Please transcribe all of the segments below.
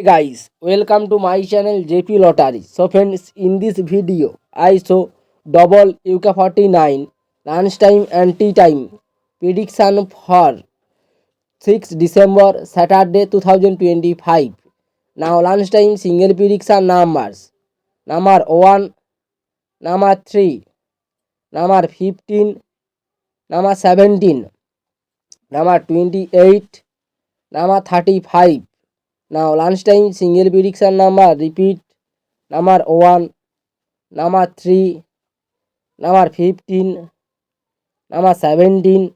Hey guys, welcome to my channel JP Lottery. So friends, in this video, I show double UK49 lunchtime and tea time prediction for 6 December Saturday 2025. Now lunchtime single prediction numbers. Number 1, number 3, number 15, number 17, number 28, number 35. Now lunchtime single prediction number repeat. Number 1, number 3, number 15, number 17,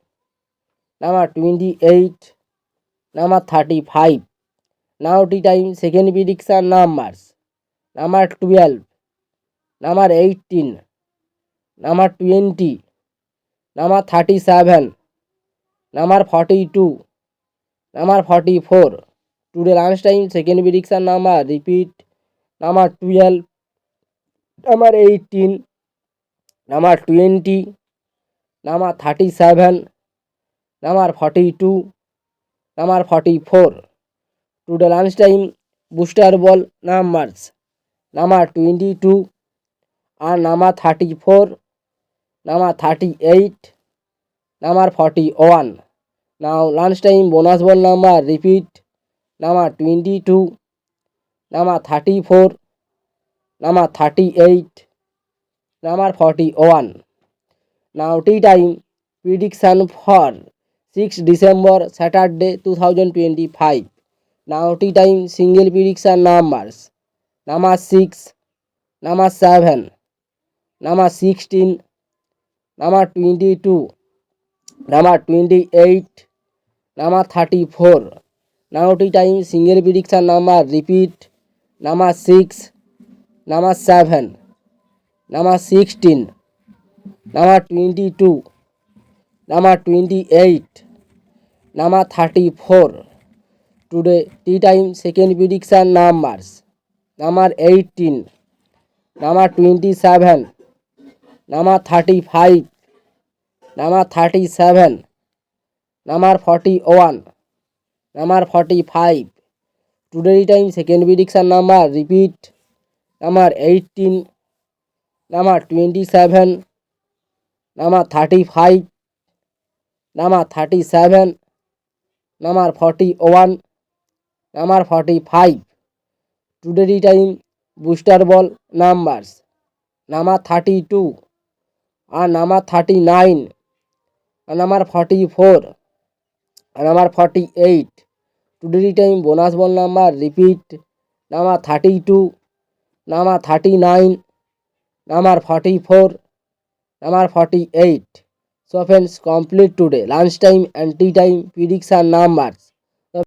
number 28, number 35. Now tea time second prediction numbers. Number 12, number 18, number 20, number 37, number 42, number 44. Today lunchtime second prediction number repeat. Number 12, number 18, number 20, number 37, number 42, number 44. Today lunchtime booster ball numbers. Number 22 and number 34, number 38, number 41. Now lunchtime bonus ball number repeat. Number 22, number 34, number 38, number 41. Now tea time prediction for 6 December Saturday 2025. Now tea time single prediction numbers. Number 6, number 7, number 16, number 22, number 28, number 34. Now tea time single prediction number repeat. Number 6, number 7, number 16, number 22, number 28, number 34. Today tea time second prediction numbers. Number 18, number 27, number 35, number 37, number 41, number 45. Today time second prediction number repeat. Number 18, number 27, number 35, number 37, number 41, number 45. Today time booster ball numbers. Number 32 and number 39 and number 44 and number 48. Today time bonus ball number repeat. Number 32, number 39, number 44, number 48. So friends, complete today lunchtime and tea time prediction numbers.